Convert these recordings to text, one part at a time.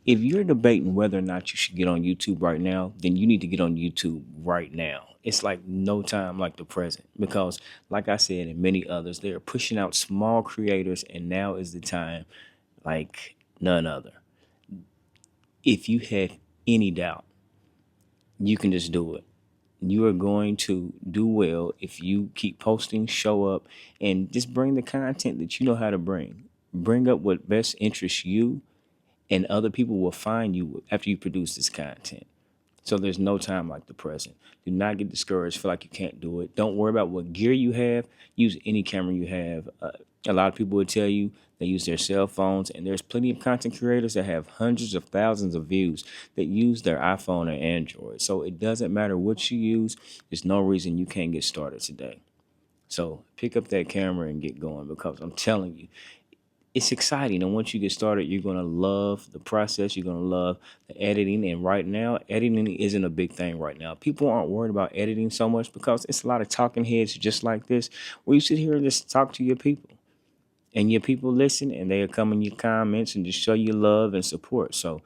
If you're debating whether or not you should get on YouTube right now, then you need to get on YouTube right now. It's like no time like the present because, like I said, and many others, they are pushing out small creators, and now is the time like none other. If you had any doubt, you can just do it. You are going to do well if you keep posting, show up, and just bring the content that you know how to bring. Bring up what best interests you, and other people will find you after you produce this content. So there's no time like the present. Do not get discouraged, feel like you can't do it. Don't worry about what gear you have. Use any camera you have. A lot of people will tell you they use their cell phones, and there's plenty of content creators that have hundreds of thousands of views that use their iPhone or Android. So it doesn't matter what you use. There's no reason you can't get started today. So pick up that camera and get going because I'm telling you, it's exciting. And once you get started, you're going to love the process. You're going to love the editing. And right now, editing isn't a big thing right now. People aren't worried about editing so much because it's a lot of talking heads just like this, where you sit here and just talk to your people. And your people listen and they'll come in your comments and just show you love and support. So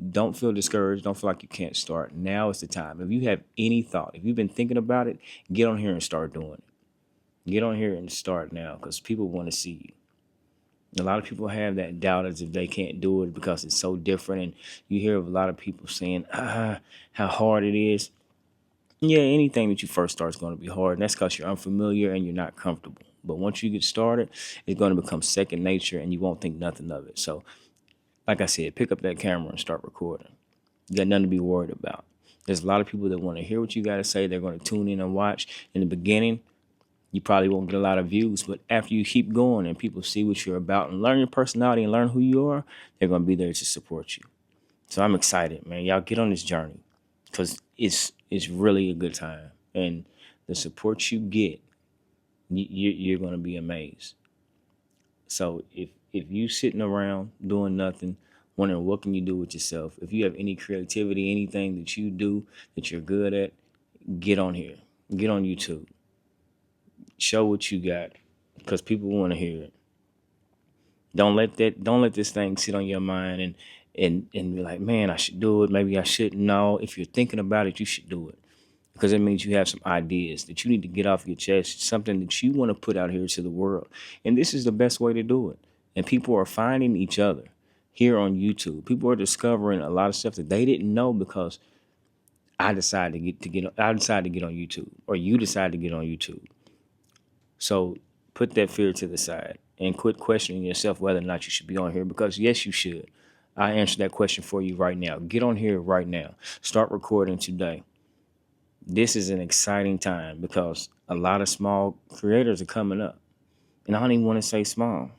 don't feel discouraged. Don't feel like you can't start. Now is the time. If you have any thought, if you've been thinking about it, get on here and start doing it. Get on here and start now because people want to see you. A lot of people have that doubt as if they can't do it because it's so different. And you hear of a lot of people saying, how hard it is. Yeah, anything that you first start is going to be hard. And that's because you're unfamiliar and you're not comfortable. But once you get started, it's going to become second nature and you won't think nothing of it. So, like I said, pick up that camera and start recording. You got nothing to be worried about. There's a lot of people that want to hear what you got to say. They're going to tune in and watch. In the beginning, you probably won't get a lot of views, but after you keep going and people see what you're about and learn your personality and learn who you are, they're going to be there to support you. So I'm excited, man. Y'all get on this journey because it's really a good time. And the support you get, you're going to be amazed. So if you sitting around doing nothing, wondering what can you do with yourself, if you have any creativity, anything that you do that you're good at, get on here. Get on YouTube. Show what you got because people want to hear it. Don't let this thing sit on your mind and be like, man, I should do it. Maybe I shouldn't. No, if you're thinking about it, you should do it because it means you have some ideas that you need to get off your chest, something that you want to put out here to the world. And this is the best way to do it. And people are finding each other here on YouTube. People are discovering a lot of stuff that they didn't know because I decided I decided to get on YouTube or you decided to get on YouTube. So put that fear to the side and quit questioning yourself whether or not you should be on here because yes, you should. I answer that question for you right now. Get on here right now. Start recording today. This is an exciting time because a lot of small creators are coming up. And I don't even want to say small.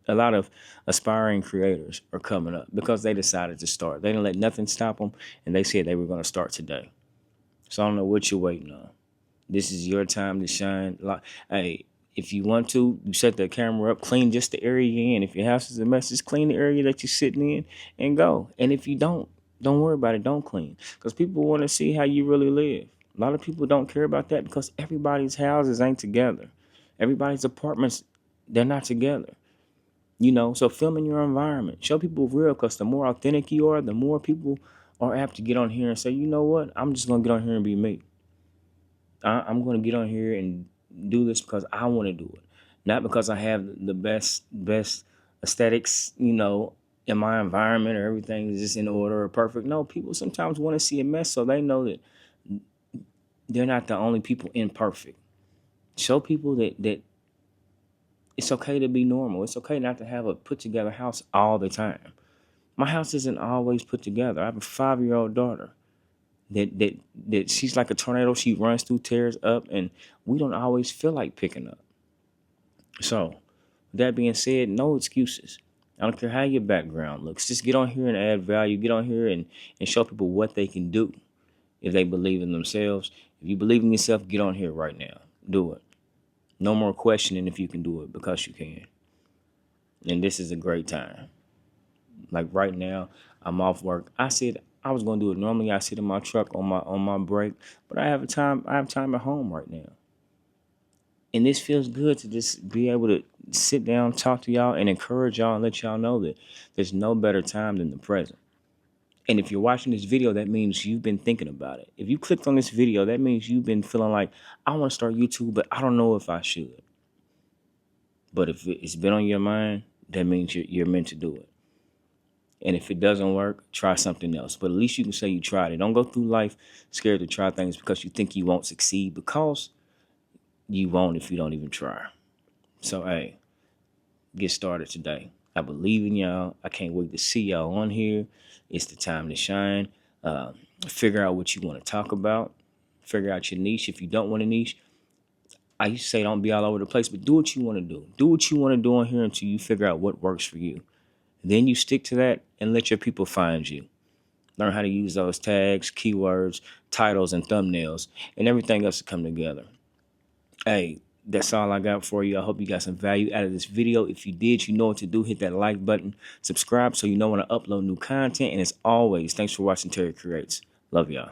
A lot of aspiring creators are coming up because they decided to start. They didn't let nothing stop them and they said they were going to start today. So I don't know what you're waiting on. This is your time to shine. Like, hey, if you want to, you set the camera up, clean just the area you're in. If your house is a mess, just clean the area that you're sitting in and go. And if you don't worry about it. Don't clean. Because people want to see how you really live. A lot of people don't care about that because everybody's houses ain't together. Everybody's apartments, they're not together. So film in your environment. Show people real because the more authentic you are, the more people are apt to get on here and say, you know what? I'm just going to get on here and be me. I'm going to get on here and do this because I want to do it, not because I have the best aesthetics, in my environment or everything is just in order or perfect. No, people sometimes want to see a mess so they know that they're not the only people imperfect. Show people that it's okay to be normal. It's okay not to have a put together house all the time. My house isn't always put together. I have a 5-year-old daughter. That she's like a tornado. She runs through, tears up, and we don't always feel like picking up. So, with that being said, no excuses. I don't care how your background looks. Just get on here and add value. Get on here and show people what they can do if they believe in themselves. If you believe in yourself, get on here right now. Do it. No more questioning if you can do it because you can. And this is a great time. Like right now, I'm off work. I said I was gonna do it. Normally I sit in my truck on my break, but I have time at home right now. And this feels good to just be able to sit down, talk to y'all, and encourage y'all and let y'all know that there's no better time than the present. And if you're watching this video, that means you've been thinking about it. If you clicked on this video, that means you've been feeling like, I want to start YouTube, but I don't know if I should. But if it's been on your mind, that means you're meant to do it. And if it doesn't work, try something else. But at least you can say you tried it. Don't go through life scared to try things because you think you won't succeed, because you won't if you don't even try. So, hey, get started today. I believe in y'all. I can't wait to see y'all on here. It's the time to shine. Figure out what you want to talk about. Figure out your niche. If you don't want a niche, I used to say don't be all over the place, but do what you want to do. Do what you want to do on here until you figure out what works for you. Then you stick to that and let your people find you. Learn how to use those tags, keywords, titles, and thumbnails, and everything else to come together. Hey, that's all I got for you. I hope you got some value out of this video. If you did, you know what to do. Hit that like button, subscribe so you know when I upload new content. And as always, thanks for watching Terry Creates. Love y'all.